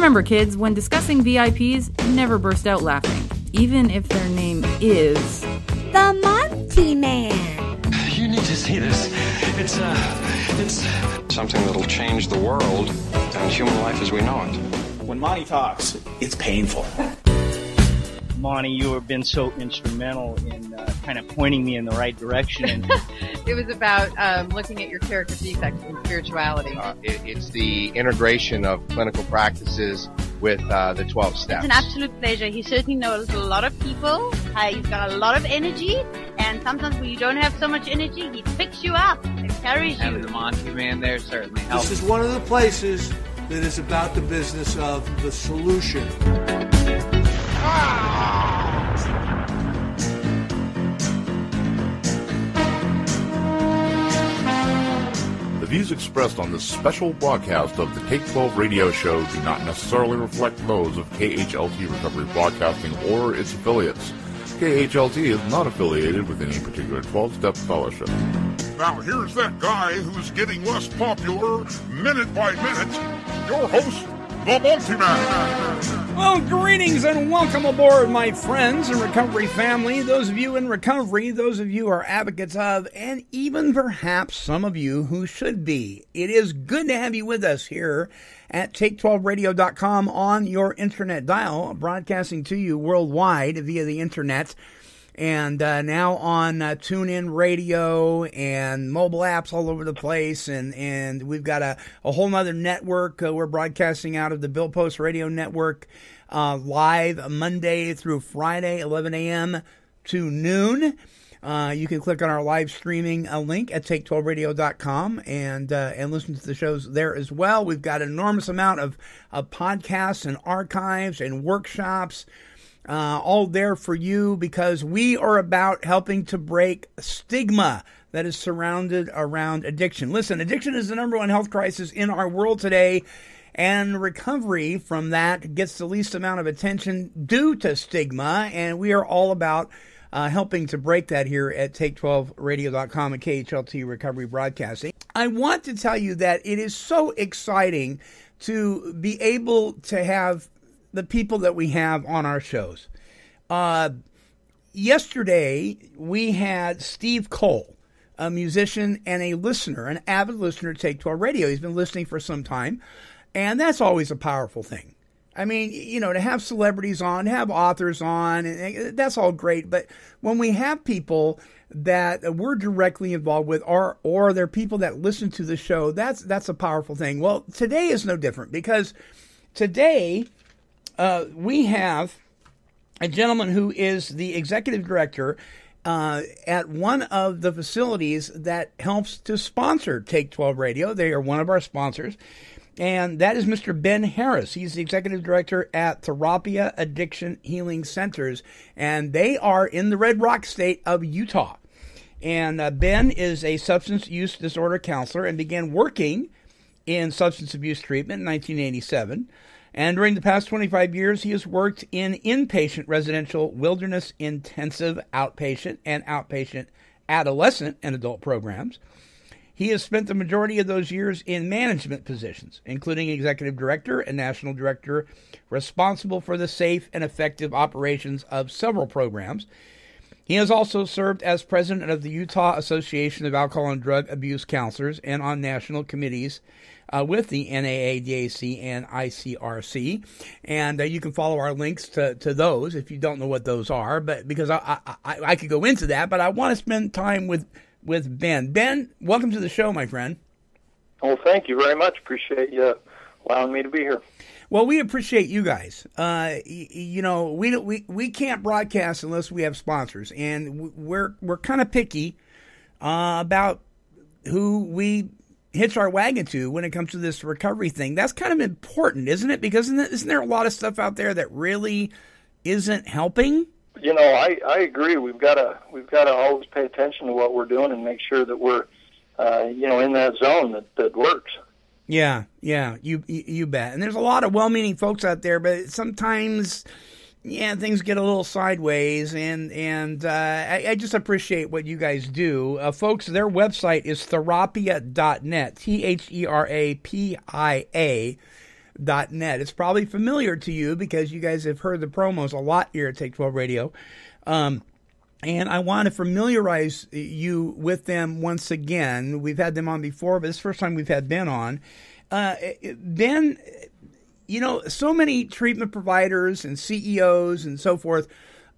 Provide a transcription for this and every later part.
Remember, kids, when discussing VIPs, never burst out laughing, even if their name is... the Monty Man. You need to see this. It's something that'll change the world and human life as we know it. When Monty talks, it's painful. Monty, you have been so instrumental in kind of pointing me in the right direction. It was about looking at your character defects in spirituality. It's the integration of clinical practices with the 12 steps. It's an absolute pleasure. He certainly knows a lot of people. He's got a lot of energy. And sometimes when you don't have so much energy, he picks you up and carries you. Having the Monty Man there certainly helps. This is one of the places that is about the business of the solution. The views expressed on this special broadcast of the Take 12 radio show do not necessarily reflect those of KHLT Recovery Broadcasting or its affiliates. KHLT is not affiliated with any particular 12-step fellowship. Now here's that guy who's getting less popular minute by minute. Your host, the Monty Man. Well, greetings and welcome aboard, my friends and recovery family. Those of you in recovery, those of you who are advocates of, and even perhaps some of you who should be. It is good to have you with us here at Take12Radio.com on your internet dial, broadcasting to you worldwide via the internet. And now on TuneIn Radio and mobile apps all over the place. And we've got a whole nother network. We're broadcasting out of the Bill Post Radio Network live Monday through Friday, 11 a.m. to noon. You can click on our live streaming link at Take12Radio.com and listen to the shows there as well. We've got an enormous amount of podcasts and archives and workshops all there for you, because we are about helping to break stigma that is surrounded around addiction. Listen, addiction is the number one health crisis in our world today, and recovery from that gets the least amount of attention due to stigma, and we are all about helping to break that here at Take12Radio.com and KHLT Recovery Broadcasting. I want to tell you that it is so exciting to be able to have the people that we have on our shows. Yesterday, we had Steve Cole, a musician and a listener, an avid listener to Take 12 Radio. He's been listening for some time, and that's always a powerful thing. I mean, you know, to have celebrities on, to have authors on, and that's all great. But when we have people that we're directly involved with, or they're people that listen to the show, that's a powerful thing. Well, today is no different, because today we have a gentleman who is the executive director at one of the facilities that helps to sponsor Take 12 Radio. They are one of our sponsors, and that is Mr. Ben Harris. He's the executive director at Therapia Addiction Healing Centers, and they are in the Red Rock state of Utah. And Ben is a substance use disorder counselor and began working in substance abuse treatment in 1987. And during the past 25 years, he has worked in inpatient residential wilderness intensive outpatient and outpatient adolescent and adult programs. He has spent the majority of those years in management positions, including executive director and national director, responsible for the safe and effective operations of several programs. He has also served as president of the Utah Association of Alcohol and Drug Abuse Counselors and on national committees with the NAA, DAC, and ICRC. And you can follow our links to those if you don't know what those are, but because I could go into that, but I want to spend time with Ben. Ben, welcome to the show, my friend. Well, thank you very much. Appreciate you allowing me to be here. Well, we appreciate you guys. You know, we can't broadcast unless we have sponsors, and we're kind of picky about who we hitch our wagon to when it comes to this recovery thing. That's kind of important, isn't it? Because isn't there a lot of stuff out there that really isn't helping? You know, I agree. We've got to always pay attention to what we're doing and make sure that we're in that zone that works. Yeah, you bet. And there's a lot of well-meaning folks out there, but sometimes, things get a little sideways, and I just appreciate what you guys do. Folks, their website is therapia.net, THERAPIA.net. TakeToll.net. It's probably familiar to you because you guys have heard the promos a lot here at Take 12 Radio. And I want to familiarize you with them once again. We've had them on before, but it's the first time we've had Ben on. Ben, you know, so many treatment providers and CEOs and so forth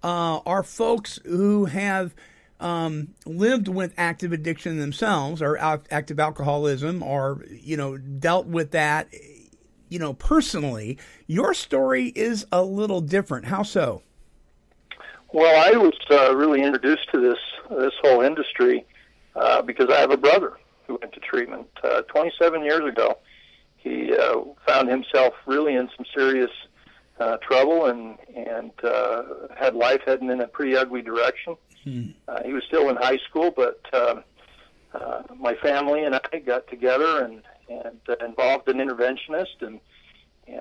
are folks who have lived with active addiction themselves, or active alcoholism, or, you know, dealt with that, you know, personally. Your story is a little different. How so? Well, I was really introduced to this whole industry because I have a brother who went to treatment 27 years ago. He found himself really in some serious trouble and had life heading in a pretty ugly direction. He was still in high school, but my family and I got together and involved an interventionist, and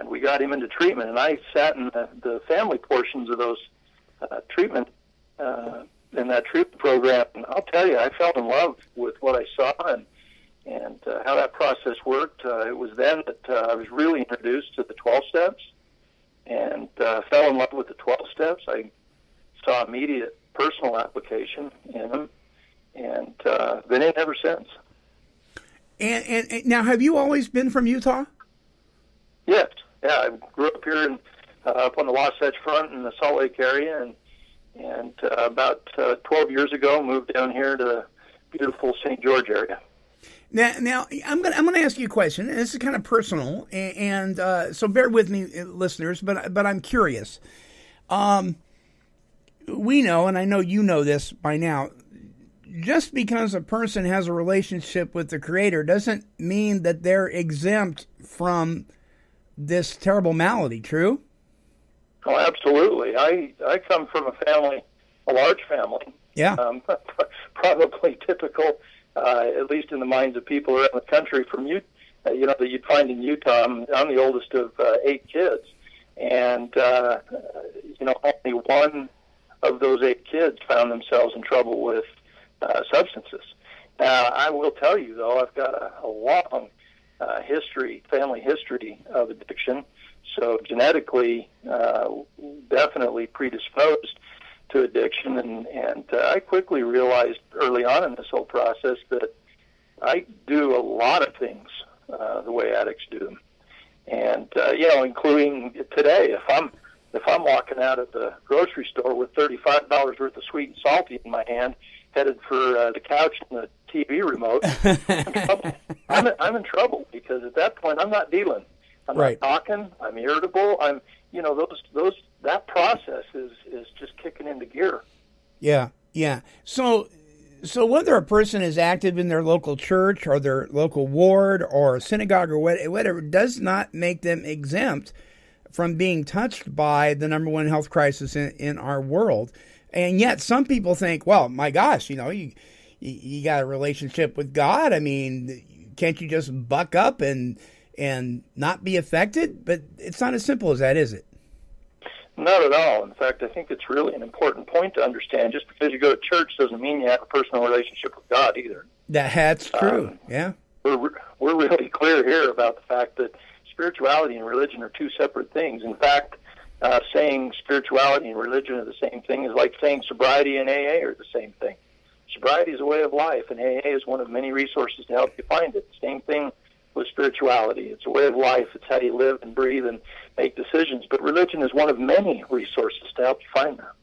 we got him into treatment. And I sat in the family portions of those treatment in that treatment program. And I'll tell you, I fell in love with what I saw and how that process worked. It was then that I was really introduced to the 12 steps and fell in love with the 12 steps. I saw immediate personal application in them, and been in ever since. And now, have you always been from Utah? Yes. Yeah, I grew up here up on the Wasatch Front in the Salt Lake area, and about 12 years ago moved down here to the beautiful St. George area. Now I'm gonna ask you a question, and this is kind of personal, and so bear with me, listeners. But I'm curious. We know, and I know you know this by now, just because a person has a relationship with the Creator doesn't mean that they're exempt from this terrible malady. True? Oh, absolutely. I come from a large family. Yeah. Probably typical, at least in the minds of people around the country from that you'd find in Utah. I'm the oldest of 8 kids, and only one of those 8 kids found themselves in trouble with substances. Now, I will tell you, though, I've got a long family history of addiction, so genetically definitely predisposed to addiction, and I quickly realized early on in this whole process that I do a lot of things the way addicts do them, and including today, if I'm walking out of the grocery store with $35 worth of sweet and salty in my hand, headed for the couch and the TV remote, I'm in trouble because at that point I'm not dealing. I'm not talking. I'm irritable. That process is just kicking into gear. Yeah. So whether a person is active in their local church or their local ward or synagogue or whatever, does not make them exempt from being touched by the number one health crisis in our world. And yet some people think, well, my gosh, you got a relationship with God. I mean, can't you just buck up and not be affected? But it's not as simple as that, is it? Not at all. In fact, I think it's really an important point to understand. Just because you go to church doesn't mean you have a personal relationship with God either. That's true, yeah. We're really clear here about the fact that spirituality and religion are two separate things. In fact, saying spirituality and religion are the same thing is like saying sobriety and AA are the same thing. Sobriety is a way of life, and AA is one of many resources to help you find it. Same thing with spirituality. It's a way of life. It's how you live and breathe and make decisions. But religion is one of many resources to help you find that.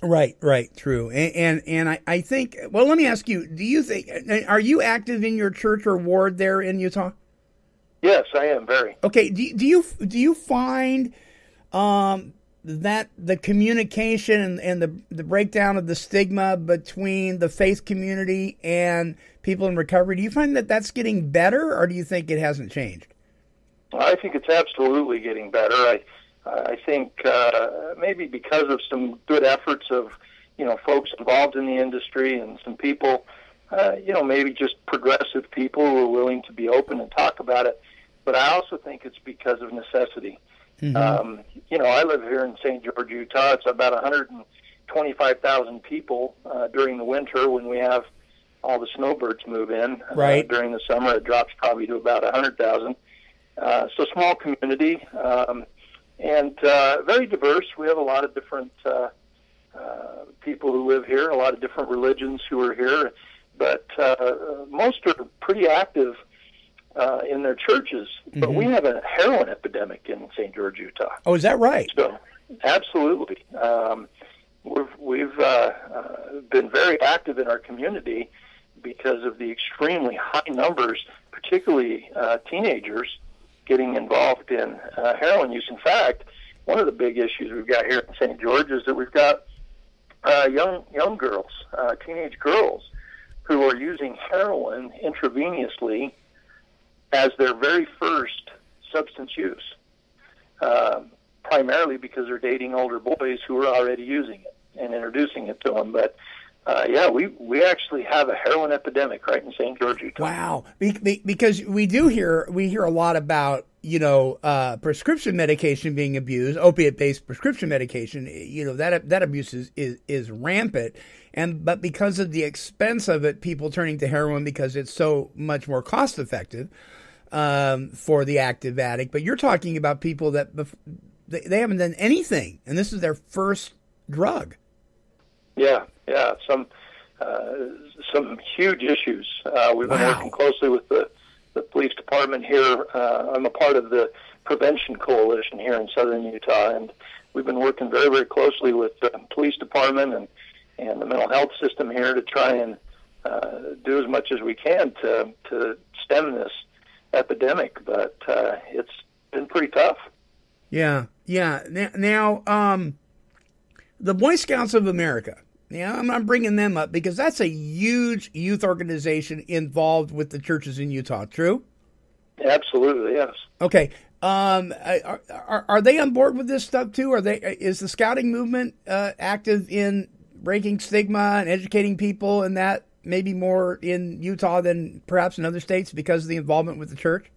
Right, true. And I think, well, let me ask you, do you think, are you active in your church or ward there in Utah? Yes, I am, very. Okay, do you find that the communication and the breakdown of the stigma between the faith community and people in recovery, do you find that that's getting better, or do you think it hasn't changed? I think it's absolutely getting better. I think maybe because of some good efforts of folks involved in the industry and some people, maybe just progressive people who are willing to be open and talk about it. But I also think it's because of necessity. Mm-hmm. I live here in St. George, Utah. It's about 125,000 people during the winter when we have all the snowbirds move in. Right. During the summer, it drops probably to about 100,000. So small community, and very diverse. We have a lot of different people who live here, a lot of different religions who are here, but most are pretty active in their churches. Mm-hmm. But we have a heroin epidemic in St. George, Utah. Oh, is that right? So, absolutely. We've been very active in our community because of the extremely high numbers, particularly teenagers, getting involved in heroin use. In fact, one of the big issues we've got here in St. George is that we've got young girls, teenage girls, who are using heroin intravenously as their very first substance use, primarily because they're dating older boys who are already using it and introducing it to them. But we actually have a heroin epidemic right in St. George, Utah. Wow, because we hear a lot about prescription medication being abused, opiate-based prescription medication. That abuse is rampant, but because of the expense of it, people turning to heroin because it's so much more cost effective for the active addict. But you're talking about people that they haven't done anything, and this is their first drug. Yeah, some huge issues. We've been working closely with the police department here. I'm a part of the prevention coalition here in southern Utah, and we've been working very, very closely with the police department and the mental health system here to try and do as much as we can to stem this epidemic. But it's been pretty tough. Yeah. Now, the Boy Scouts of America. Yeah, I'm bringing them up because that's a huge youth organization involved with the churches in Utah. True? Absolutely, yes. Okay. Are they on board with this stuff too? Is the scouting movement active in breaking stigma and educating people, and that maybe more in Utah than perhaps in other states because of the involvement with the church?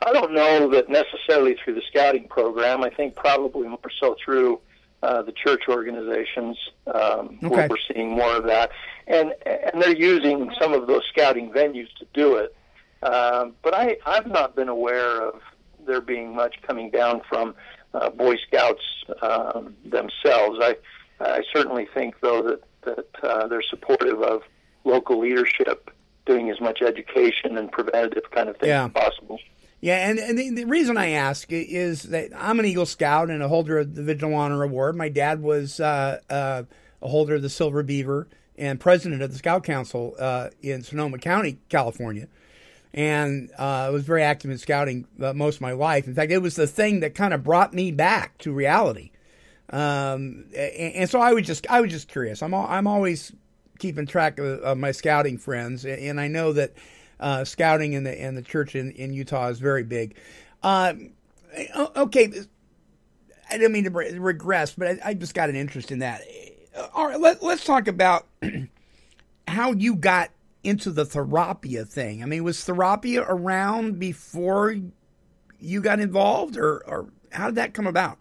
I don't know that necessarily through the scouting program. I think probably more so through the church organizations. We're seeing more of that, and they're using some of those scouting venues to do it. But I've not been aware of there being much coming down from Boy Scouts themselves. I certainly think, though, that they're supportive of local leadership doing as much education and preventative kind of thing as possible. Yeah, and the reason I ask is that I'm an Eagle Scout and a holder of the Vigil Honor Award. My dad was a holder of the Silver Beaver and president of the Scout Council in Sonoma County, California. And I was very active in scouting most of my life. In fact, it was the thing that kind of brought me back to reality. And so I was just curious. I'm always keeping track of my scouting friends, and I know that scouting in the church in Utah is very big. Okay, I didn't mean to regress, but I just got an interest in that. All right, let's talk about how you got into the Therapia thing. I mean, was Therapia around before you got involved, or how did that come about?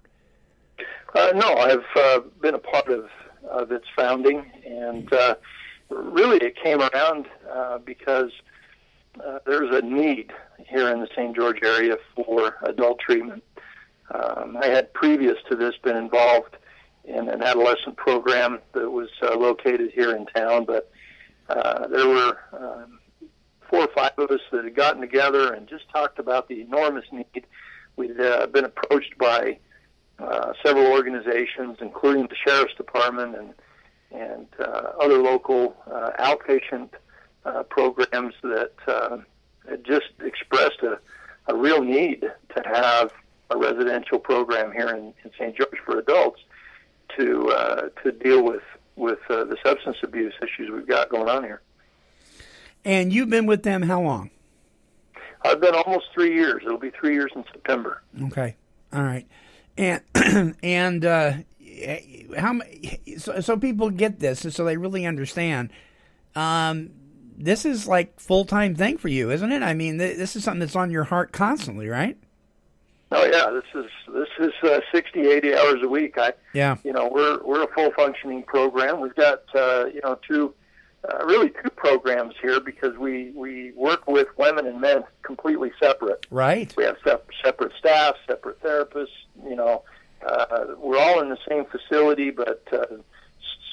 No, I've been a part of its founding, and really it came around because there's a need here in the St. George area for adult treatment. I had previous to this been involved in an adolescent program that was located here in town, but there were 4 or 5 of us that had gotten together and just talked about the enormous need. We'd been approached by several organizations, including the Sheriff's Department and other local outpatient programs that had just expressed a real need to have a residential program here in St. George for adults to deal with the substance abuse issues we've got going on here. And you've been with them how long? I've been almost 3 years. It'll be 3 years in September. Okay. All right. And how so people get this, and so they really understand. This is like full-time thing for you, isn't it? I mean, this is something that's on your heart constantly, right? Oh yeah, this is 60, 80 hours a week. We're a full functioning program. We've got 2 really two programs here because we work with women and men completely separate. Right. We have separate staff, separate therapists. We're all in the same facility, but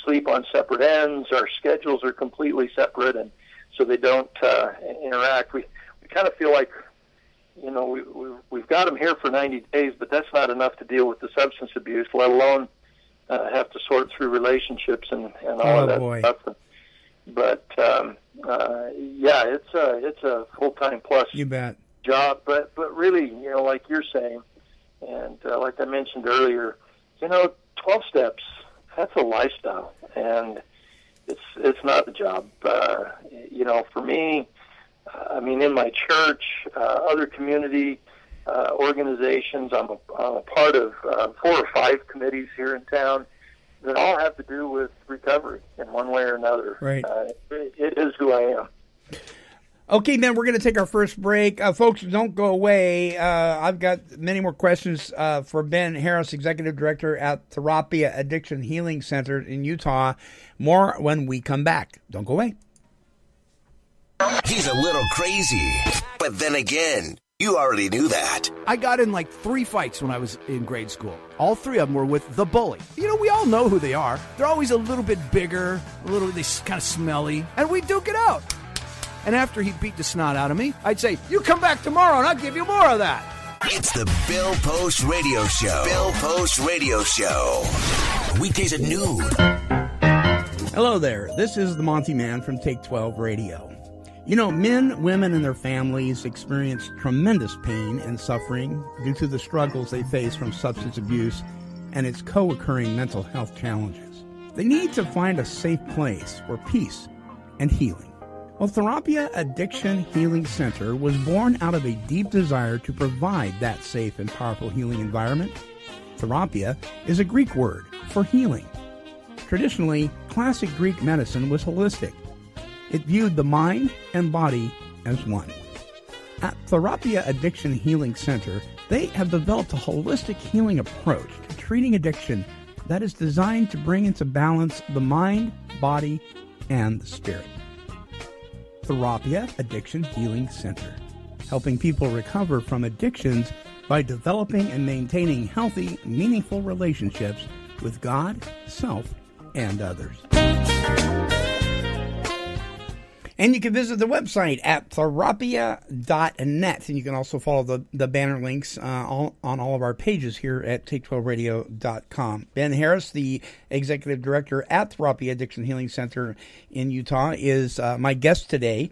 sleep on separate ends. Our schedules are completely separate, and so they don't interact. We kind of feel like, we've got them here for 90 days, but that's not enough to deal with the substance abuse, let alone have to sort through relationships and all of that stuff. But it's a full-time plus job. But really, like you're saying, and like I mentioned earlier, 12 steps, that's a lifestyle, and it's not a job. For me, in my church, other community organizations, I'm a part of 4 or 5 committees here in town that all have to do with recovery in one way or another. Right. It is who I am. Okay, Ben, we're going to take our first break. Folks, don't go away. I've got many more questions for Ben Harris, Executive Director at Therapia Addiction Healing Center in Utah. More when we come back. Don't go away. He's a little crazy, but then again, you already knew that. I got in like 3 fights when I was in grade school. All 3 of them were with the bully. We all know who they are. They're always a little bit bigger, they kind of smelly, and we duke it out. And after he beat the snot out of me, I'd say, "You come back tomorrow and I'll give you more of that." It's the Bill Post Radio Show. Bill Post Radio Show. Weekdays at noon. Hello there. This is the Monty Man from Take 12 Radio. Men, women, and their families experience tremendous pain and suffering due to the struggles they face from substance abuse and its co-occurring mental health challenges. They need to find a safe place for peace and healing. Well, Therapia Addiction Healing Center was born out of a deep desire to provide that safe and powerful healing environment. Therapia is a Greek word for healing. Traditionally, classic Greek medicine was holistic. It viewed the mind and body as one. At Therapia Addiction Healing Center, they have developed a holistic healing approach to treating addiction that is designed to bring into balance the mind, body, and the spirit. Therapia Addiction Healing Center, helping people recover from addictions by developing and maintaining healthy, meaningful relationships with God, self, and others. And you can visit the website at therapia.net. And you can also follow the banner links on all of our pages here at take12radio.com. Ben Harris, the Executive Director at Therapia Addiction Healing Center in Utah, is my guest today.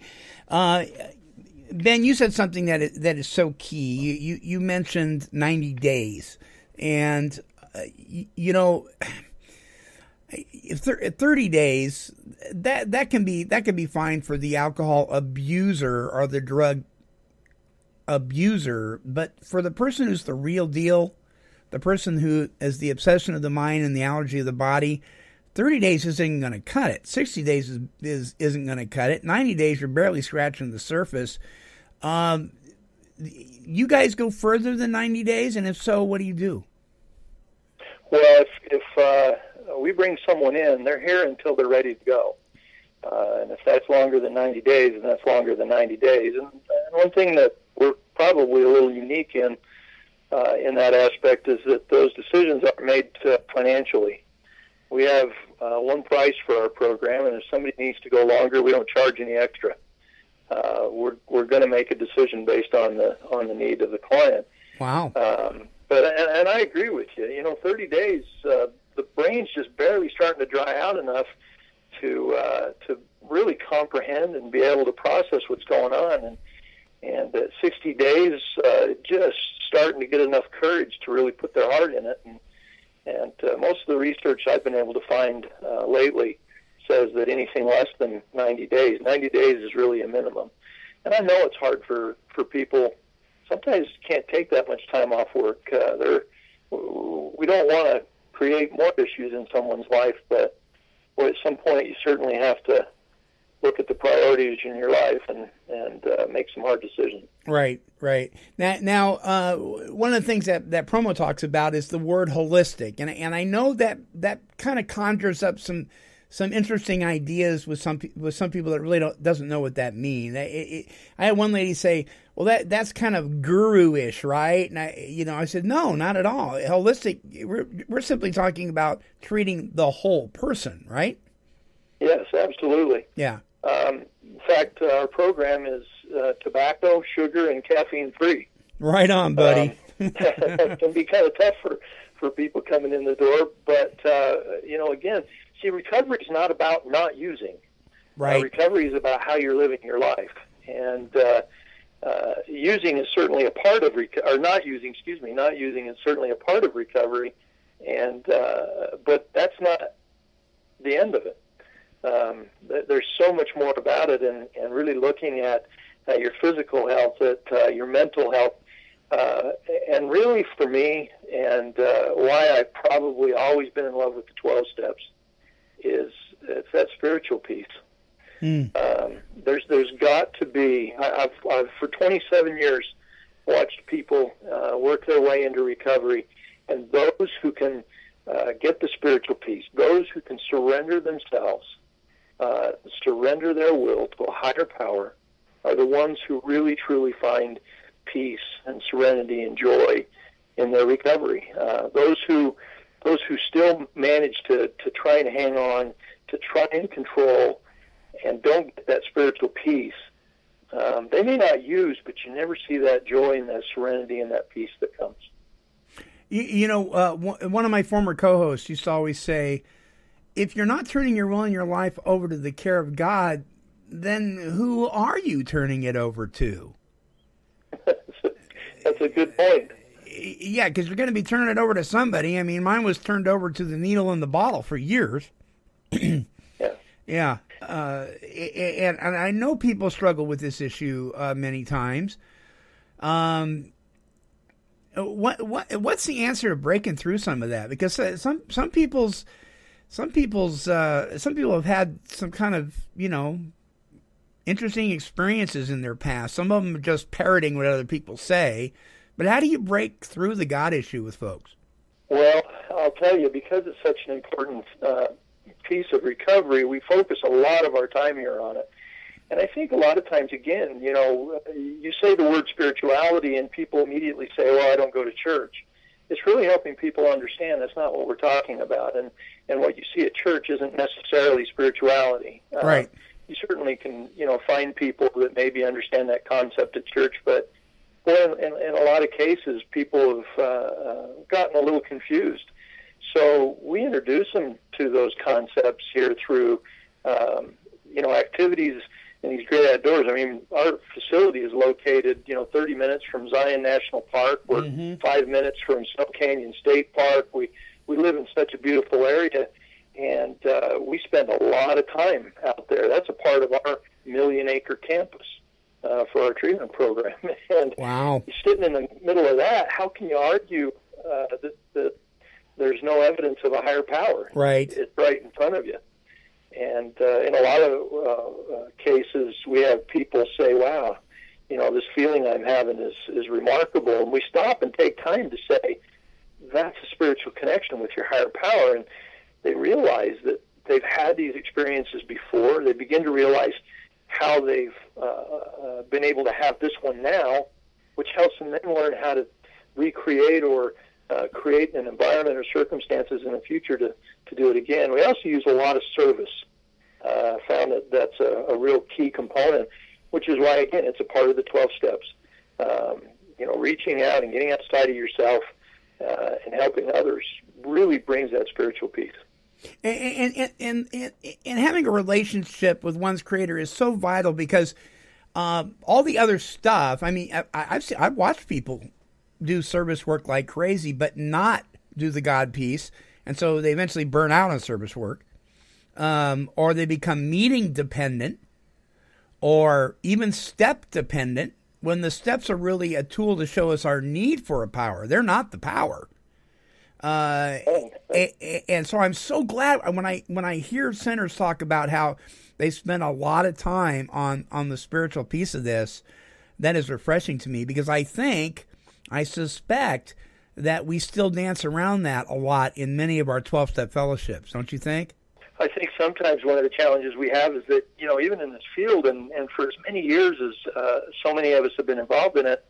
Ben, you said something that is so key. You mentioned 90 days. And, 30 days, that can be fine for the alcohol abuser or the drug abuser, but for the person who's the real deal, the person who is the obsession of the mind and the allergy of the body, 30 days isn't going to cut it. 60 days isn't going to cut it. 90 days, you're barely scratching the surface. You guys go further than 90 days, and if so, what do you do? Well, if we bring someone in, they're here until they're ready to go. And if that's longer than 90 days, then that's longer than 90 days. And one thing that we're probably a little unique in that aspect is that those decisions are made financially. We have one price for our program, and if somebody needs to go longer, we don't charge any extra. We're going to make a decision based on the need of the client. Wow. But I agree with you. 30 days, the brain's just barely starting to dry out enough to really comprehend and be able to process what's going on. And at 60 days, just starting to get enough courage to really put their heart in it. And most of the research I've been able to find lately says that anything less than 90 days is really a minimum. And I know it's hard for people. Sometimes can't take that much time off work. We don't want to create more issues in someone's life, but at some point you certainly have to look at the priorities in your life and make some hard decisions. Right. Now, one of the things that promo talks about is the word holistic, and I know that kind of conjures up some some interesting ideas with some people that really doesn't know what that means. I had one lady say, "Well, that's kind of guru-ish, right?" And I said, "No, not at all. Holistic. We're simply talking about treating the whole person, right?" Yes, absolutely. Yeah. In fact, our program is tobacco, sugar, and caffeine-free. Right on, buddy. It can be kind of tough for people coming in the door, but again, see, recovery is not about not using. Right. Recovery is about how you're living your life, and using is certainly a part of not using is certainly a part of recovery, and but that's not the end of it. There's so much more about it, and really looking at your physical health, at your mental health. And really for me, and why I've probably always been in love with the 12 steps, is it's that spiritual piece. There's got to be, I've for 27 years watched people work their way into recovery, and those who can get the spiritual piece, those who can surrender themselves, surrender their will to a higher power, are the ones who really truly find peace and serenity and joy in their recovery. Those who still manage to try and hang on, to try and control, and don't get that spiritual peace, they may not use, but you never see that joy and that serenity and that peace that comes. One of my former co-hosts used to always say, if you're not turning your will and your life over to the care of God, then who are you turning it over to? That's a good point. Yeah, because you're going to be turning it over to somebody. I mean, mine was turned over to the needle in the bottle for years. Yeah. And I know people struggle with this issue many times. What's the answer to breaking through some of that? Because some people have had some kind of, interesting experiences in their past. Some of them are just parroting what other people say. But how do you break through the God issue with folks? Well, I'll tell you, because it's such an important piece of recovery, we focus a lot of our time here on it. And I think a lot of times, again, you say the word spirituality and people immediately say, well, I don't go to church. It's really helping people understand that's not what we're talking about. And what you see at church isn't necessarily spirituality. Right. You certainly can, find people that maybe understand that concept at church, but boy, in a lot of cases, people have gotten a little confused. So we introduce them to those concepts here through, activities in these great outdoors. I mean, our facility is located, 30 minutes from Zion National Park. We're 5 minutes from Snow Canyon State Park. We live in such a beautiful area, and we spend a lot of time out there. That's a part of our million-acre campus for our treatment program. And wow. You're sitting in the middle of that. How can you argue that there's no evidence of a higher power? Right. It's right in front of you. And in a lot of cases, we have people say, wow, this feeling I'm having is remarkable. And we stop and take time to say, that's a spiritual connection with your higher power. And they realize that they've had these experiences before. They begin to realize how they've been able to have this one now, which helps them then learn how to recreate or create an environment or circumstances in the future to do it again. We also use a lot of service. Found that that's a real key component, which is why, again, it's a part of the 12 steps. Reaching out and getting outside of yourself and helping others really brings that spiritual peace. And having a relationship with one's creator is so vital because all the other stuff, I mean, I've watched people do service work like crazy, but not do the God piece. And so they eventually burn out on service work, or they become meeting dependent or even step dependent when the steps are really a tool to show us our need for a power. They're not the power. And so I'm so glad when I hear centers talk about how they spend a lot of time on the spiritual piece of this. That is refreshing to me because I suspect that we still dance around that a lot in many of our 12-step fellowships. Don't you think? I think sometimes one of the challenges we have is that, even in this field and for as many years as so many of us have been involved in it,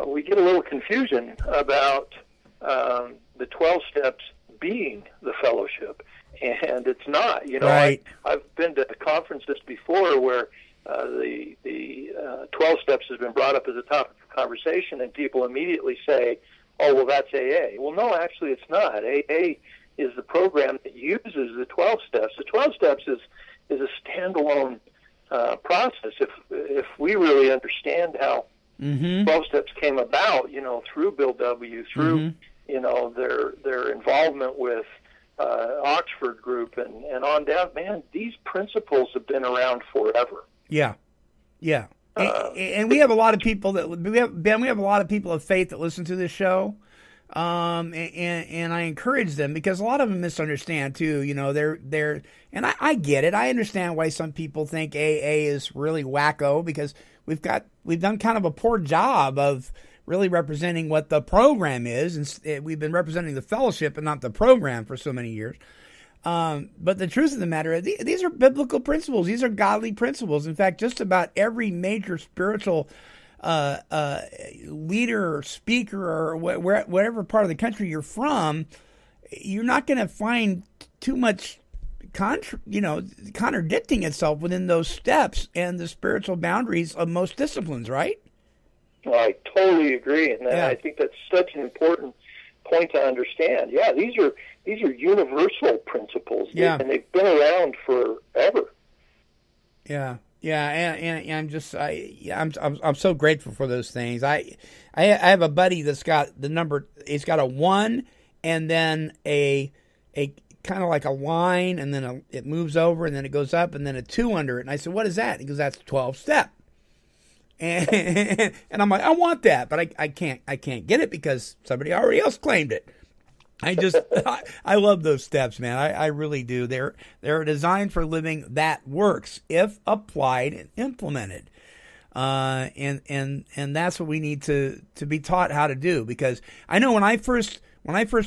we get a little confusion about the 12 steps being the fellowship. And it's not. Right. I've been to conferences before where the 12 steps has been brought up as a topic of conversation, and people immediately say, oh, well, that's AA. Well, no, actually it's not. AA is the program that uses the 12 steps. The 12 steps is a standalone process. If we really understand how 12 steps came about, through Bill W., through, their involvement with Oxford Group and on down, man, these principles have been around forever. Yeah. And we have a lot of people we have a lot of people of faith that listen to this show. And I encourage them because a lot of them misunderstand too. And I get it. I understand why some people think AA is really wacko because we've done kind of a poor job of really representing what the program is. And we've been representing the fellowship and not the program for so many years. But the truth of the matter is these are biblical principles. These are godly principles. In fact, just about every major spiritual leader or speaker or whatever part of the country you're from, you're not going to find too much contradicting itself within those steps and the spiritual boundaries of most disciplines, right? Well, I totally agree, and I think that's such an important point to understand. Yeah, these are universal principles, and they've been around forever. Yeah, and I'm so grateful for those things. I have a buddy that's got the number. It's got a 1, and then a kind of like a line, and then it moves over, and then it goes up, and then a 2 under it. And I said, "What is that?" He goes, "That's 12 step." And I'm like, I want that, but I can't get it because somebody already else claimed it. I love those steps, man. I really do. They're designed for living that works if applied and implemented. And that's what we need to be taught how to do, because I know when I first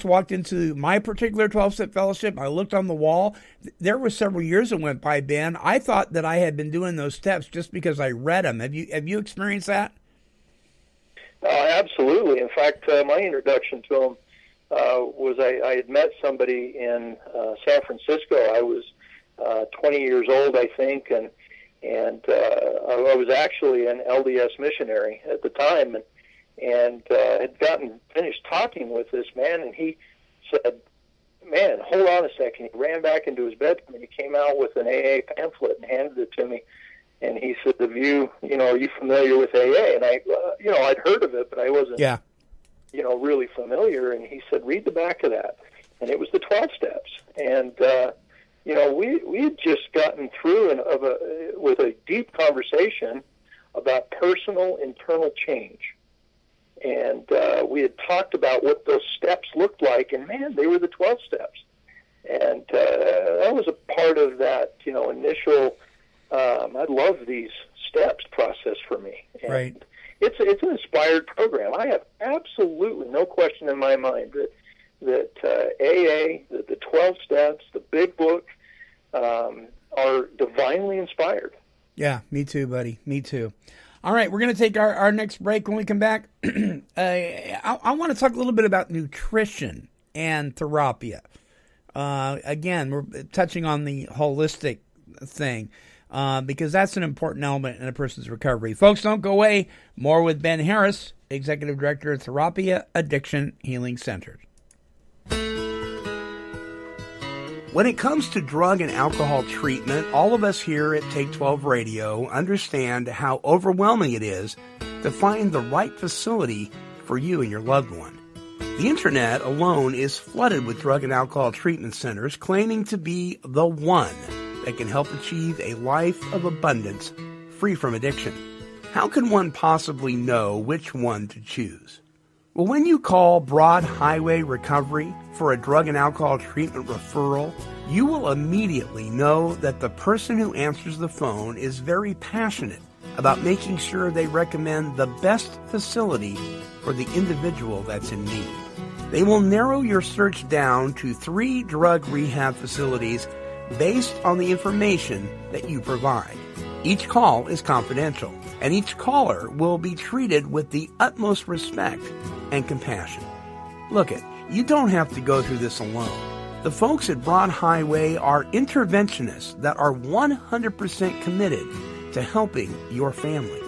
walked into my particular 12-step fellowship, I looked on the wall. There were several years that went by, Ben. I thought that I had been doing those steps just because I read them. Have you experienced that? Absolutely. In fact, my introduction to them was I had met somebody in San Francisco. I was 20 years old, I think, and I was actually an LDS missionary at the time, and had gotten finished talking with this man, and he said, "Man, hold on a second." He ran back into his bedroom, and he came out with an AA pamphlet and handed it to me. And he said, are you familiar with AA? And I'd heard of it, but I wasn't, really familiar. And he said, read the back of that. And it was the 12 steps. And, we had just gotten through with a deep conversation about personal internal change. And we had talked about what those steps looked like, and man, they were the 12 steps. And that was a part of that, initial, I love these steps process for me. And right. It's an inspired program. I have absolutely no question in my mind that AA, the 12 steps, the big book, are divinely inspired. Yeah, me too, buddy. Me too. All right, we're going to take our next break. When we come back, I want to talk a little bit about nutrition and Therapia. Again, we're touching on the holistic thing because that's an important element in a person's recovery. Folks, don't go away. More with Ben Harris, Executive Director of Therapia Addiction Healing Center. When it comes to drug and alcohol treatment, all of us here at Take 12 Radio understand how overwhelming it is to find the right facility for you and your loved one. The internet alone is flooded with drug and alcohol treatment centers claiming to be the one that can help achieve a life of abundance free from addiction. How can one possibly know which one to choose? Well, when you call Broad Highway Recovery for a drug and alcohol treatment referral, you will immediately know that the person who answers the phone is very passionate about making sure they recommend the best facility for the individual that's in need. They will narrow your search down to 3 drug rehab facilities based on the information that you provide. Each call is confidential, and each caller will be treated with the utmost respect and compassion. Look it, you don't have to go through this alone. The folks at Broad Highway are interventionists that are 100% committed to helping your family.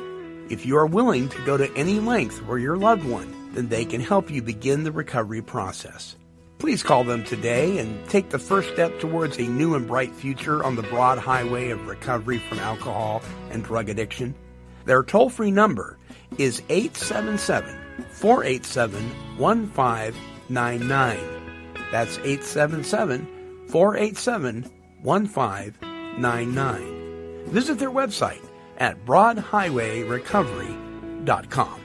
If you are willing to go to any length for your loved one, then they can help you begin the recovery process. Please call them today and take the first step towards a new and bright future on the broad highway of recovery from alcohol and drug addiction. Their toll-free number is 877-487-1599. That's 877-487-1599. Visit their website at broadhighwayrecovery.com.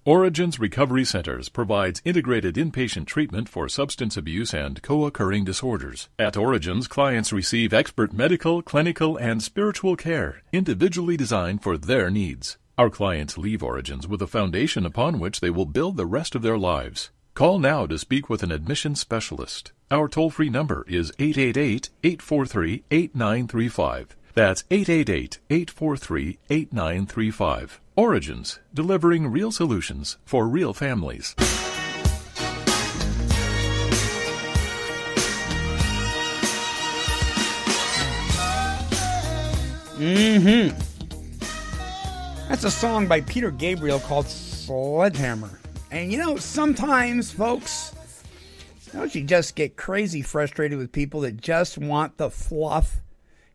Origins Recovery Centers provides integrated inpatient treatment for substance abuse and co-occurring disorders. At Origins, clients receive expert medical, clinical, and spiritual care, individually designed for their needs. Our clients leave Origins with a foundation upon which they will build the rest of their lives. Call now to speak with an admission specialist. Our toll-free number is 888-843-8935. That's 888-843-8935. Origins, delivering real solutions for real families. That's a song by Peter Gabriel called Sledgehammer. And sometimes, folks, don't you just get crazy frustrated with people that just want the fluff?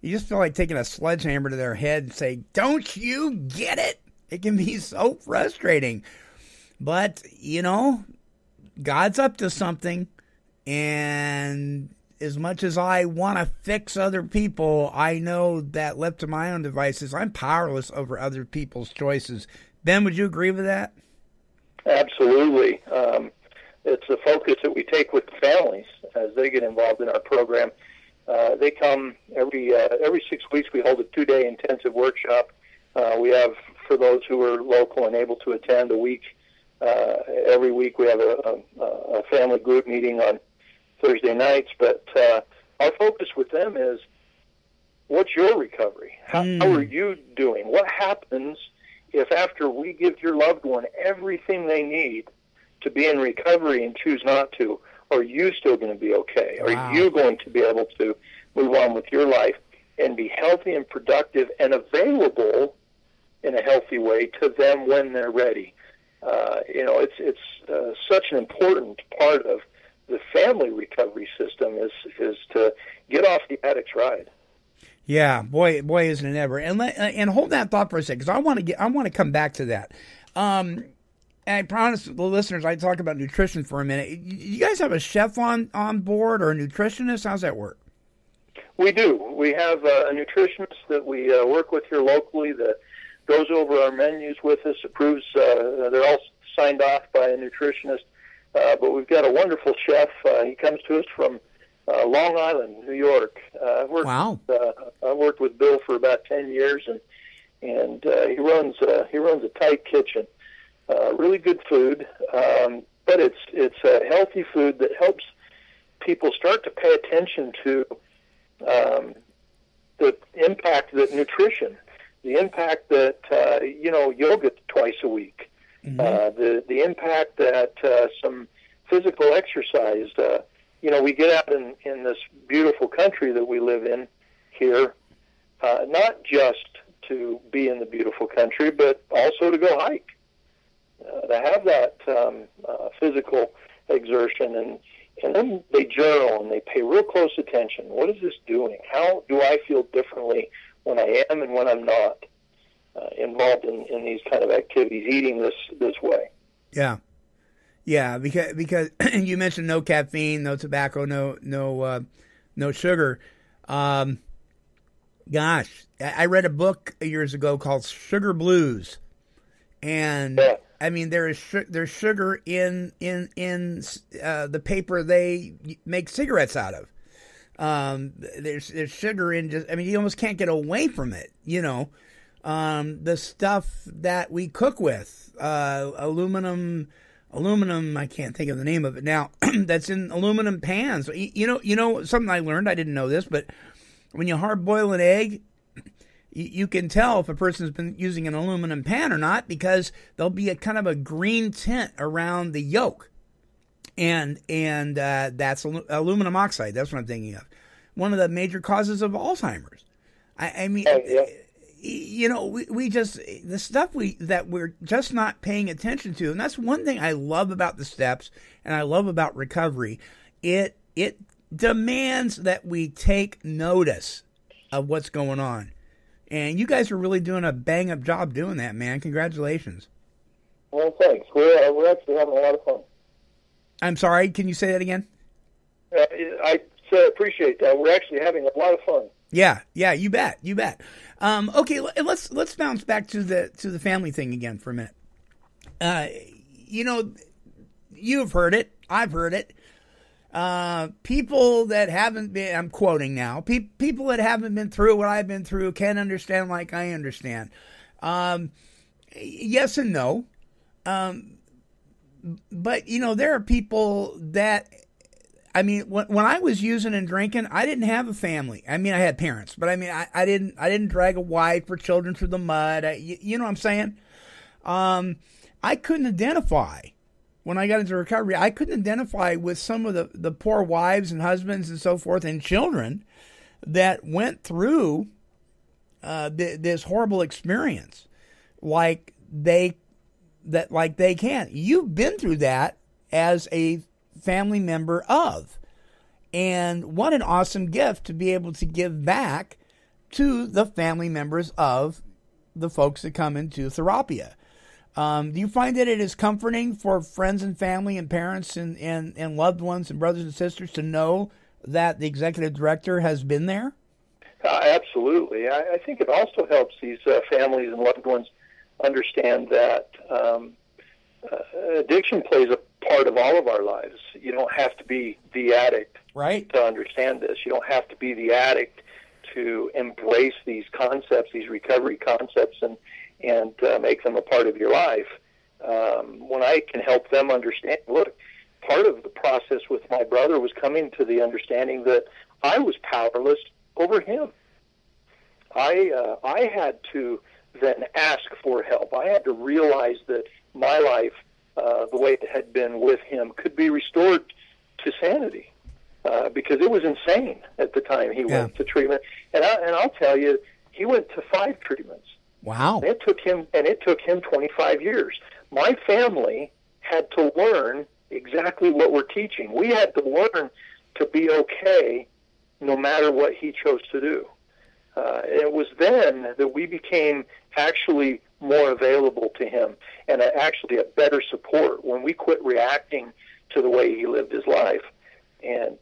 You just feel like taking a sledgehammer to their head and say, don't you get it? It can be so frustrating. But, God's up to something. And as much as I want to fix other people, I know that left to my own devices, I'm powerless over other people's choices. Ben, would you agree with that? Absolutely. It's the focus that we take with the families as they get involved in our program. They come every 6 weeks. We hold a 2-day intensive workshop. We have, for those who are local and able to attend, a week. Every week we have a family group meeting on Thursday nights. But our focus with them is, what's your recovery? How are you doing? What happens if after we give your loved one everything they need to be in recovery and choose not to? Are you still going to be okay? Wow. Are you going to be able to move on with your life and be healthy and productive and available in a healthy way to them when they're ready? It's such an important part of the family recovery system is to get off the addict's ride. Yeah, boy, isn't it ever? And hold that thought for a second, because I want to come back to that. I promise the listeners I'd talk about nutrition for a minute. You guys have a chef on board or a nutritionist? How's that work? We do. We have a nutritionist that we work with here locally that goes over our menus with us, approves. They're all signed off by a nutritionist. But we've got a wonderful chef. He comes to us from Long Island, New York. I've worked with Bill for about 10 years, and he runs a tight kitchen. Really good food, but it's a healthy food that helps people start to pay attention to the impact that nutrition, the impact that yoga twice a week, the impact that some physical exercise. We get out in this beautiful country that we live in here, not just to be in the beautiful country, but also to go hike. To have that physical exertion, and then they journal and they pay real close attention. What is this doing? How do I feel differently when I am and when I'm not involved in these kind of activities, eating this way? Yeah, because you mentioned no caffeine, no tobacco, no sugar. Gosh, I read a book years ago called Sugar Blues, and I mean there's sugar in the paper they make cigarettes out of. There's sugar in you almost can't get away from it. The stuff that we cook with, aluminum aluminum, I can't think of the name of it now, that's in aluminum pans. You know, something I learned, I didn't know this, but when you hard boil an egg, you can tell if a person's been using an aluminum pan or not, because there'll be a kind of a green tint around the yolk. And that's aluminum oxide. That's what I'm thinking of. One of the major causes of Alzheimer's. I mean, you know, we just, the stuff that we're just not paying attention to. And that's one thing I love about the steps and I love about recovery. It demands that we take notice of what's going on. And you guys are really doing a bang-up job doing that, man. Congratulations. Well, thanks. We're actually having a lot of fun. I'm sorry, can you say that again? I appreciate that. We're actually having a lot of fun. Yeah, you bet. Okay, let's bounce back to the family thing again for a minute. You know, you've heard it. I've heard it. People that haven't been, I'm quoting now, people that haven't been through what I've been through can't understand like I understand. Yes and no. But, you know, there are people that, I mean, when I was using and drinking, I didn't have a family. I mean, I had parents, but I mean, I didn't drag a wife or children through the mud. You know what I'm saying? I couldn't identify when I got into recovery. I couldn't identify with some of the poor wives and husbands and so forth and children that went through this horrible experience like they can. You've been through that as a family member of. And what an awesome gift to be able to give back to the family members of the folks that come into Therapia. Do you find that it is comforting for friends and family and parents and loved ones and brothers and sisters to know that the executive director has been there? Absolutely. I think it also helps these families and loved ones understand that addiction plays a part of all of our lives. You don't have to be the addict to understand this. You don't have to be the addict to embrace these concepts, these recovery concepts, and make them a part of your life. When I can help them understand, look, part of the process with my brother was coming to the understanding that I was powerless over him. I had to then ask for help. I had to realize that my life, the way it had been with him, could be restored to sanity, because it was insane at the time he went to treatment. And I'll tell you, he went to 5 treatments. Wow! And it took him 25 years. My family had to learn exactly what we're teaching. We had to learn to be okay no matter what he chose to do. It was then that we became actually more available to him and actually a better support when we quit reacting to the way he lived his life. And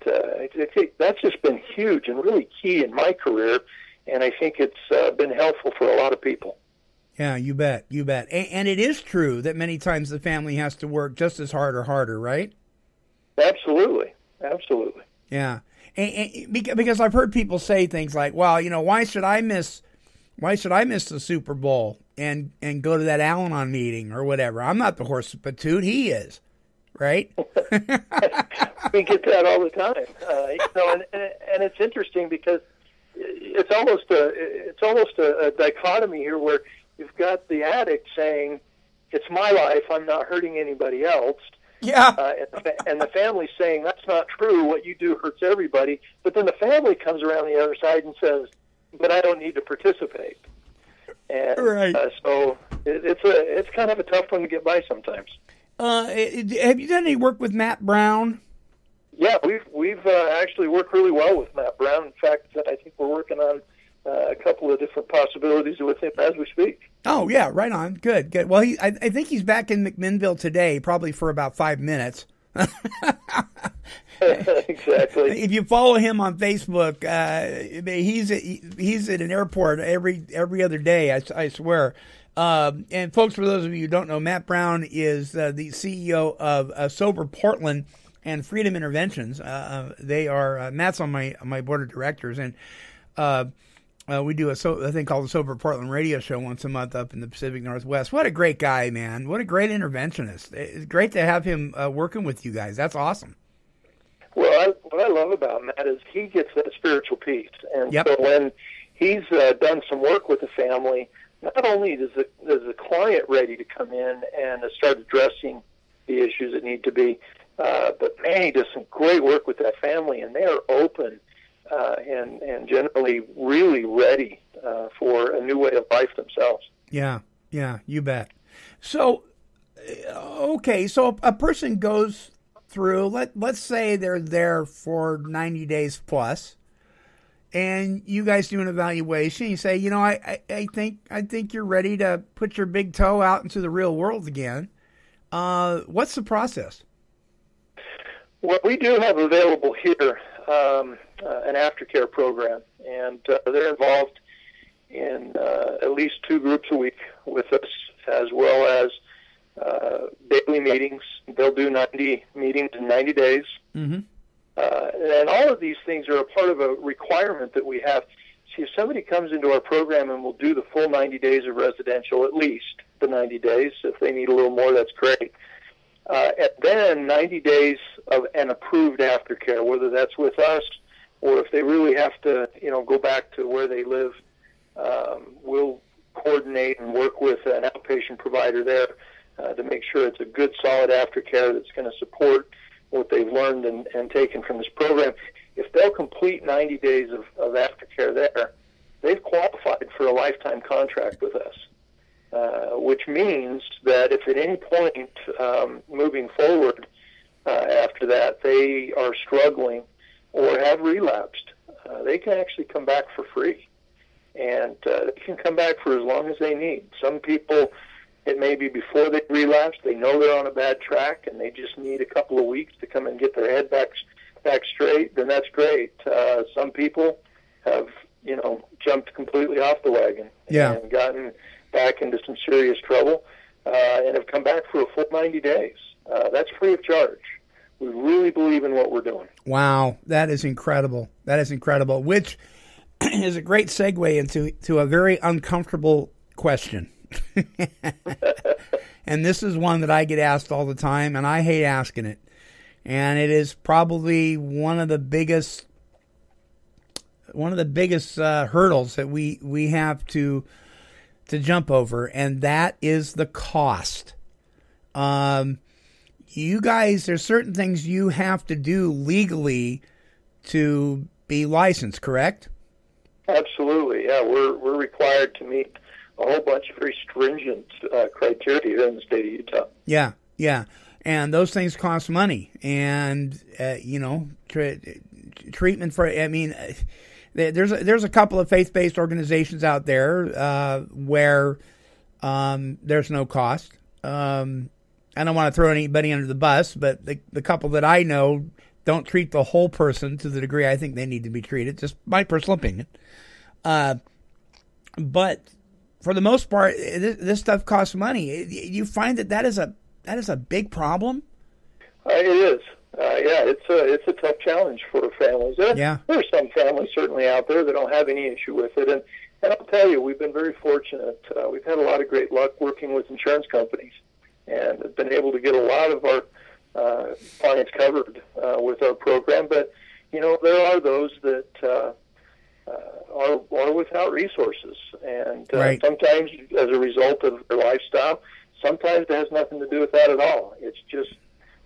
that's just been huge and really key in my career, and I think it's been helpful for a lot of people. Yeah, you bet. And it is true that many times the family has to work just as hard or harder, right? Absolutely. Yeah. And because I've heard people say things like, well, you know, why should I miss the Super Bowl and go to that Al-Anon meeting or whatever? I'm not the horse of Patoot, he is, right? We get that all the time. You know, and it's interesting because it's almost a dichotomy here where you've got the addict saying, it's my life, I'm not hurting anybody else. Yeah. And the family's saying, that's not true, what you do hurts everybody. But then the family comes around the other side and says, but I don't need to participate. And so it's kind of a tough one to get by sometimes. Have you done any work with Matt Brown? Yeah, we've actually worked really well with Matt Brown. In fact, I think we're working on a couple of different possibilities with him as we speak. Oh, yeah, right on. Good. Well, I think he's back in McMinnville today, probably for about 5 minutes. Exactly. If you follow him on Facebook, he's at an airport every other day, I swear. And folks, for those of you who don't know, Matt Brown is the CEO of Sober Portland and Freedom Interventions. They are Matt's on my board of directors, and We do a thing called the Sober Portland Radio Show once a month up in the Pacific Northwest. What a great guy, man. What a great interventionist. It's great to have him working with you guys. That's awesome. Well, what I love about Matt is he gets that spiritual piece. And Yep. so when he's done some work with the family, not only is the client ready to come in and start addressing the issues that need to be, but man, he does some great work with that family, and they are open and generally really ready for a new way of life themselves. Yeah, you bet. So, okay, so a person goes through, let's say they're there for 90 days plus, and you guys do an evaluation. You say, I think you're ready to put your big toe out into the real world again. What's the process? Well, we do have available here an aftercare program, and they're involved in at least 2 groups a week with us, as well as daily meetings. They'll do 90 meetings in 90 days. Mm-hmm. And all of these things are a part of a requirement that we have. See, if somebody comes into our program and will do the full 90 days of residential, at least the 90 days. If they need a little more, that's great. And then 90 days of an approved aftercare, whether that's with us or if they really have to, go back to where they live, we'll coordinate and work with an outpatient provider there to make sure it's a good, solid aftercare that's going to support what they've learned and taken from this program. If they'll complete 90 days of aftercare there, they've qualified for a lifetime contract with us, which means that if at any point moving forward after that they are struggling or have relapsed, they can actually come back for free. And they can come back for as long as they need. Some people, it may be before they relapse, they know they're on a bad track, and they just need a couple of weeks to come and get their head back straight, then that's great. Some people have, jumped completely off the wagon and gotten back into some serious trouble and have come back for a full 90 days. That's free of charge. We really believe in what we're doing. Wow, that is incredible. That is incredible, which is a great segue into a very uncomfortable question. And this is one that I get asked all the time, and I hate asking it. And it is probably one of the biggest hurdles that we have to jump over, and that is the cost. You guys, there's certain things you have to do legally to be licensed, correct? Absolutely, yeah. We're required to meet a whole bunch of very stringent criteria in the state of Utah. Yeah. And those things cost money. And, treatment for, there's a couple of faith-based organizations out there where there's no cost. I don't want to throw anybody under the bus, but the couple that I know don't treat the whole person to the degree I think they need to be treated. Just my personal opinion. But for the most part, this stuff costs money. You find that is a big problem? It is. It's a tough challenge for families. There are some families certainly out there that don't have any issue with it. And I'll tell you, we've been very fortunate. We've had a lot of great luck working with insurance companies and have been able to get a lot of our clients covered with our program. But, there are those that are without resources. And sometimes as a result of their lifestyle, sometimes it has nothing to do with that at all. It's just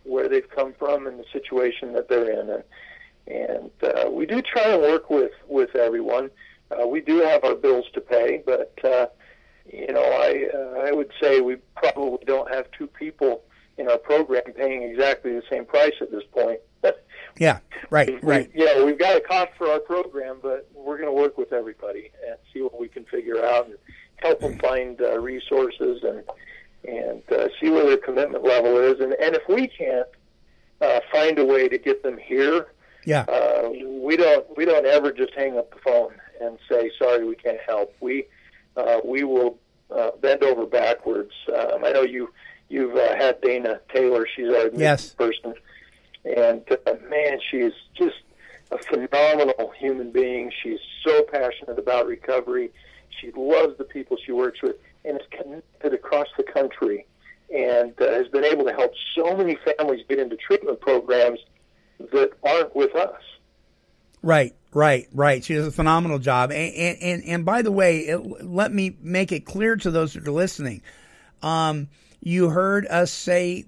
where they've come from and the situation that they're in. And we do try and work with everyone. We do have our bills to pay, but, I would say we probably don't have 2 people in our program paying exactly the same price at this point. Yeah, right. We've got a cost for our program, but we're going to work with everybody and see what we can figure out and help them find resources and see where their commitment level is. And if we can't find a way to get them here, we don't ever just hang up the phone and say, sorry, we can't help. We will bend over backwards. I know you've had Dana Taylor. She's our admissions person. And, man, she's just a phenomenal human being. She's so passionate about recovery. She loves the people she works with, and is connected across the country, and has been able to help so many families get into treatment programs that aren't with us. Right. She does a phenomenal job. And by the way, let me make it clear to those that are listening. You heard us say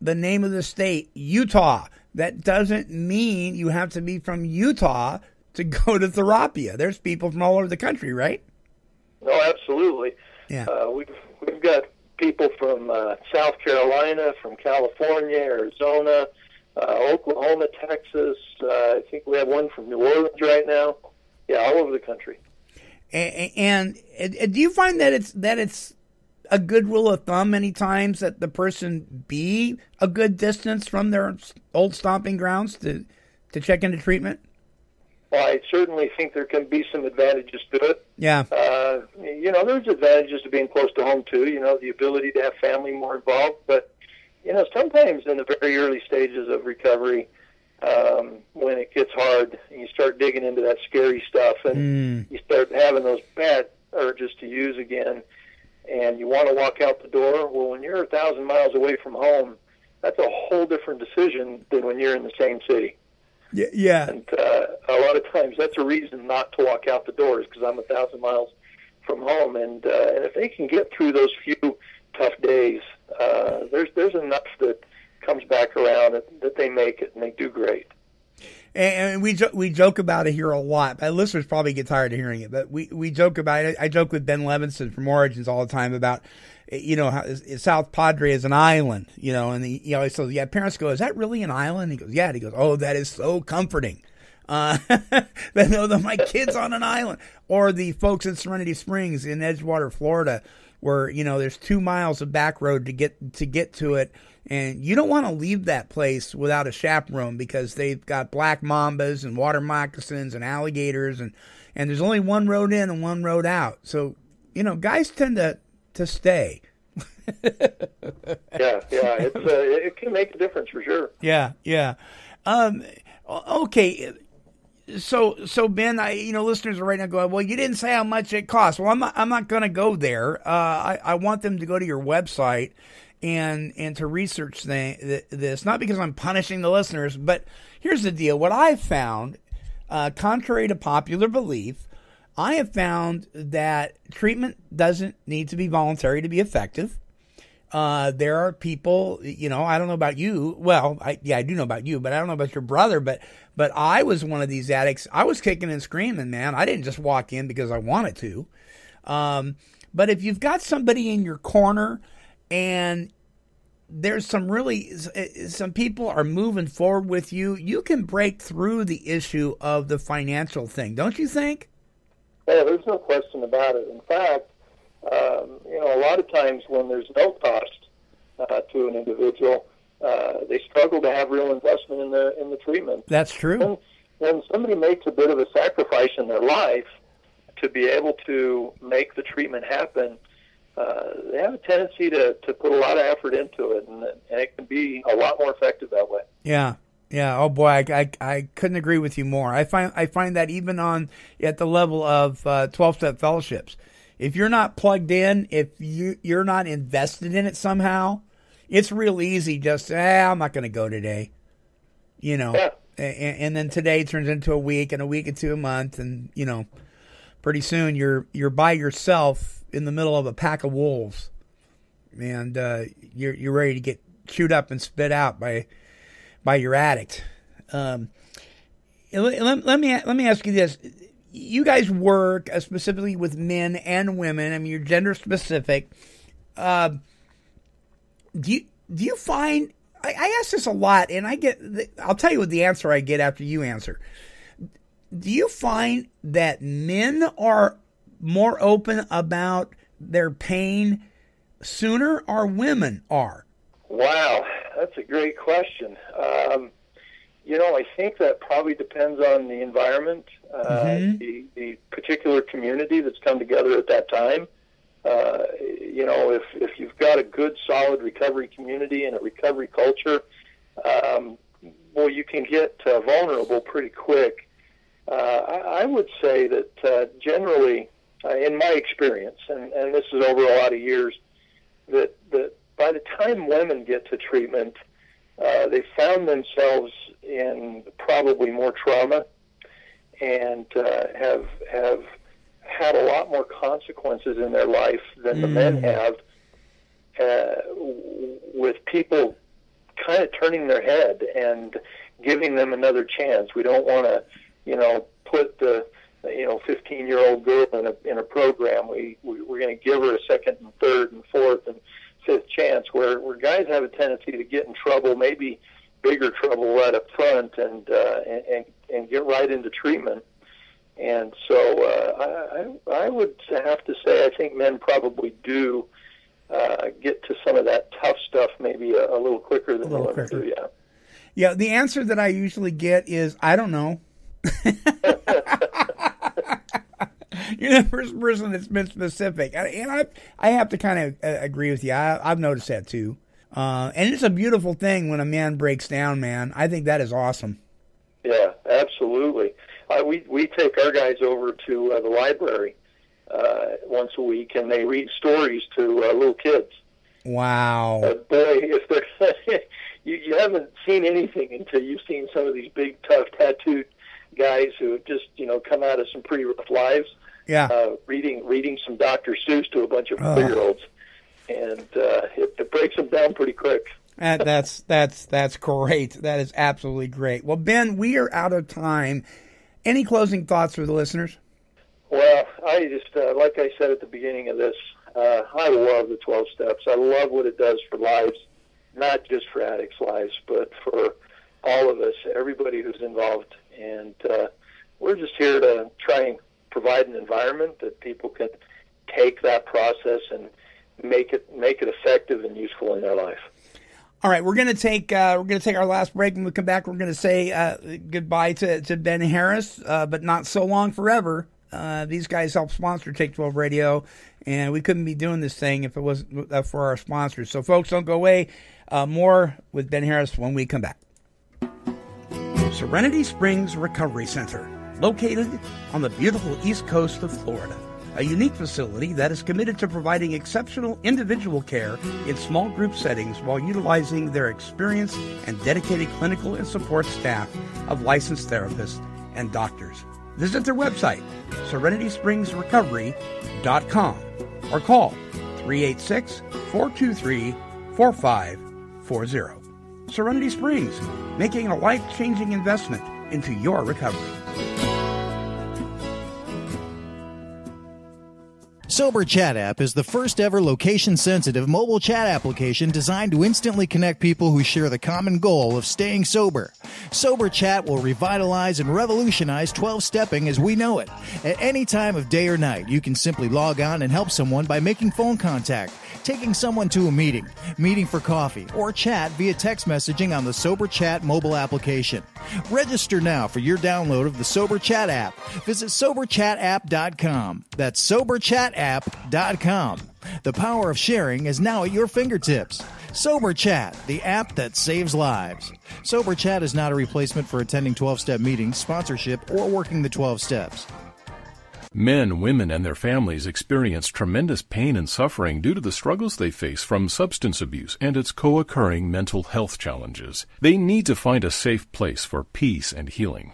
the name of the state, Utah. That doesn't mean you have to be from Utah to go to Therapia. There's people from all over the country, right? No, absolutely. Yeah. We've got people from South Carolina, from California, Arizona, Oklahoma, Texas. I think we have one from New Orleans right now. Yeah, all over the country. And do you find that it's a good rule of thumb many times that the person be a good distance from their old stomping grounds to check into treatment? Well, I certainly think there can be some advantages to it. Yeah. There's advantages to being close to home, too, the ability to have family more involved. But, sometimes in the very early stages of recovery, when it gets hard, and you start digging into that scary stuff, and you start having those bad urges to use again, and you want to walk out the door, well, when you're 1,000 miles away from home, that's a whole different decision than when you're in the same city. Yeah. And a lot of times that's a reason not to walk out the doors, because I'm 1,000 miles from home. And if they can get through those few tough days, there's enough that comes back around that they make it, and they do great. And we joke about it here a lot. My listeners probably get tired of hearing it, but we joke about it. I joke with Ben Levinson from Origins all the time about, how South Padre is an island, and so parents go, "Is that really an island?" He goes, "Yeah." And he goes, "Oh, that is so comforting. That know that my kid's on an island." Or the folks in Serenity Springs in Edgewater, Florida, where there's 2 miles of back road to get to it. And you don't want to leave that place without a chaperone, because they've got black mambas and water moccasins and alligators, and there's only one road in and one road out. So, guys tend to stay. Yeah, it can make a difference for sure. Yeah. Okay. So Ben, listeners are right now going, well, you didn't say how much it costs. Well, I'm not going to go there. I want them to go to your website and to research this, not because I'm punishing the listeners, but here's the deal. What I've found, contrary to popular belief, I have found that treatment doesn't need to be voluntary to be effective. There are people, I don't know about you. Well, I do know about you, but I don't know about your brother. But I was one of these addicts. I was kicking and screaming, man. I didn't just walk in because I wanted to. But if you've got somebody in your corner, and there's some people are moving forward with you, you can break through the issue of the financial thing, don't you think? Yeah, there's no question about it. In fact, a lot of times when there's no cost to an individual, they struggle to have real investment in the treatment. That's true. When somebody makes a bit of a sacrifice in their life to be able to make the treatment happen, they have a tendency to put a lot of effort into it, and it can be a lot more effective that way. Yeah. Oh boy, I couldn't agree with you more. I find that even at the level of 12-step fellowships, if you're not plugged in, if you're not invested in it somehow, it's real easy just I'm not going to go today, Yeah. And then today turns into a week, and a week into a month, and pretty soon you're by yourself in the middle of a pack of wolves, and you're ready to get chewed up and spit out by your addict. Let me ask you this: you guys work specifically with men and women. I mean, you're gender specific. Do you find? I ask this a lot, and I'll tell you what the answer I get after you answer. Do you find that men are more open about their pain sooner, or women are? Wow, that's a great question. I think that probably depends on the environment, the particular community that's come together at that time. If you've got a good, solid recovery community and a recovery culture, boy, you can get vulnerable pretty quick. I would say that generally, in my experience, and this is over a lot of years, that by the time women get to treatment, they found themselves in probably more trauma and have had a lot more consequences in their life than the men have, with people kind of turning their head and giving them another chance. We don't want to, put the 15-year-old girl in a program. We're going to give her a second and third and fourth and fifth chance, where guys have a tendency to get in trouble, maybe bigger trouble right up front, and get right into treatment. And so I would have to say I think men probably do get to some of that tough stuff maybe a little quicker than women do. Yeah. Yeah. The answer that I usually get is I don't know. You're the first person that's been specific, and I have to kind of agree with you. I've noticed that too, and it's a beautiful thing when a man breaks down. Man, I think that is awesome. Yeah, absolutely. We take our guys over to the library once a week, and they read stories to little kids. Wow. Boy, if they're you haven't seen anything until you've seen some of these big, tough, tattooed guys who have just come out of some pretty rough lives. Yeah. Reading some Dr. Seuss to a bunch of 4-year-olds, and it breaks them down pretty quick. That's great. That is absolutely great. Well, Ben, we are out of time. Any closing thoughts for the listeners? Well, I just, like I said at the beginning of this, I love the 12 steps. I love what it does for lives, not just for addicts' lives, but for all of us, everybody who's involved. And we're just here to try and provide an environment that people can take that process and make it effective and useful in their life. All right, we're going to take our last break. When we come back, we're going to say goodbye to Ben Harris, but not so long forever. These guys help sponsor Take 12 Radio, and we couldn't be doing this thing if it wasn't for our sponsors. So, folks, don't go away. More with Ben Harris when we come back. Serenity Springs Recovery Center, located on the beautiful east coast of Florida. A unique facility that is committed to providing exceptional individual care in small group settings while utilizing their experienced and dedicated clinical and support staff of licensed therapists and doctors. Visit their website, serenityspringsrecovery.com, or call 386-423-4540. Serenity Springs, making a life-changing investment into your recovery. Sober Chat App is the first ever location-sensitive mobile chat application designed to instantly connect people who share the common goal of staying sober. Sober Chat will revitalize and revolutionize 12-stepping as we know it. At any time of day or night, you can simply log on and help someone by making phone contact, taking someone to a meeting for coffee, or chat via text messaging on the Sober Chat mobile application. Register now for your download of the Sober Chat app. Visit SoberChatApp.com. That's SoberChatApp.com. The power of sharing is now at your fingertips. Sober Chat, the app that saves lives. Sober Chat is not a replacement for attending 12-step meetings, sponsorship, or working the 12 steps. Men, women, and their families experience tremendous pain and suffering due to the struggles they face from substance abuse and its co-occurring mental health challenges. They need to find a safe place for peace and healing.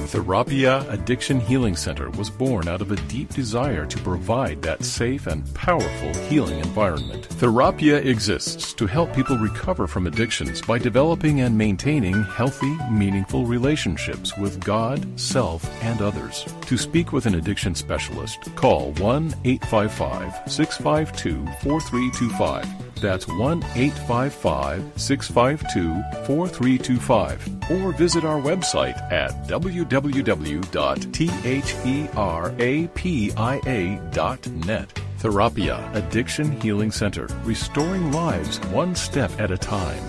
Therapia Addiction Healing Center was born out of a deep desire to provide that safe and powerful healing environment. Therapia exists to help people recover from addictions by developing and maintaining healthy, meaningful relationships with God, self, and others. To speak with an addiction specialist, call 1-855-652-4325. That's 1-855-652-4325. Or visit our website at www.therapia.net. Therapia Addiction Healing Center, restoring lives one step at a time.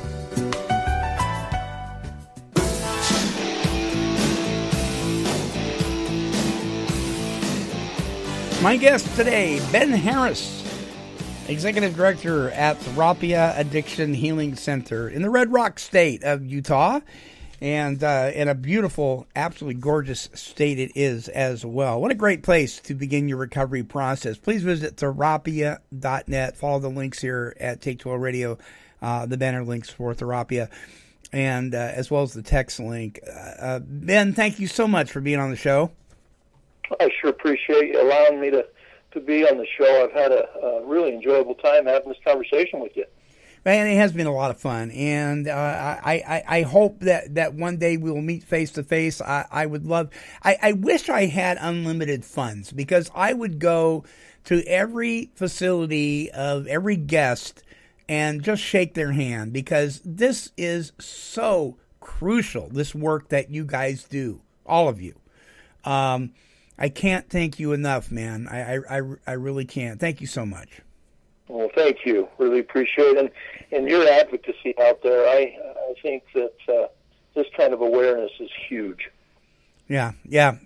My guest today, Ben Harris, Executive Director at Therapia Addiction Healing Center in the Red Rock State of Utah. And in a beautiful, absolutely gorgeous state it is as well. What a great place to begin your recovery process. Please visit Therapia.net. Follow the links here at Take 12 Radio, the banner links for Therapia, and as well as the text link. Ben, thank you so much for being on the show. I sure appreciate you allowing me to be on the show. I've had a really enjoyable time having this conversation with you. Man, it has been a lot of fun, and I hope that one day we will meet face to face. I would love. I wish I had unlimited funds, because I would go to every facility of every guest and just shake their hand, because this is so crucial. This work that you guys do, all of you. I can't thank you enough, man. I really can't. Thank you so much. Well, thank you. Really appreciate it. And your advocacy out there, I think that this kind of awareness is huge. Yeah,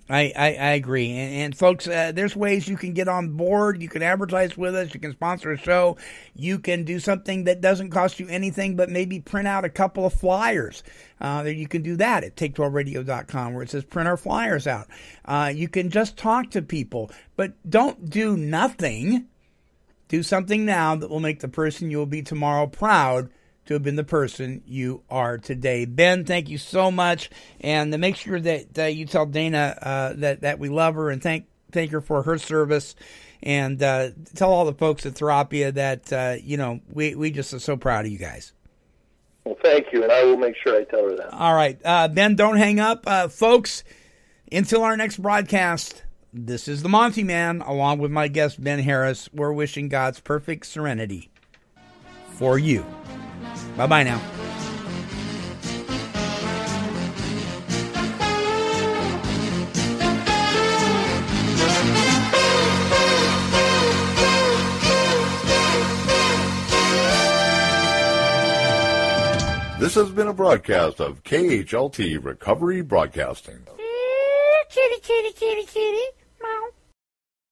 I agree. And folks, there's ways you can get on board. You can advertise with us. You can sponsor a show. You can do something that doesn't cost you anything, but maybe print out a couple of flyers. You can do that at take12radio.com, where it says print our flyers out. You can just talk to people, but don't do nothing. Do something now that will make the person you will be tomorrow proud to have been the person you are today. Ben, thank you so much, and make sure that you tell Dana that we love her, and thank her for her service, and tell all the folks at Therapia that we just are so proud of you guys. Well, thank you, and I will make sure I tell her that. All right, Ben, don't hang up, folks. Until our next broadcast. This is the Monty Man, along with my guest, Ben Harris. We're wishing God's perfect serenity for you. Bye-bye now. This has been a broadcast of KHLT Recovery Broadcasting. Kitty, kitty, kitty, kitty.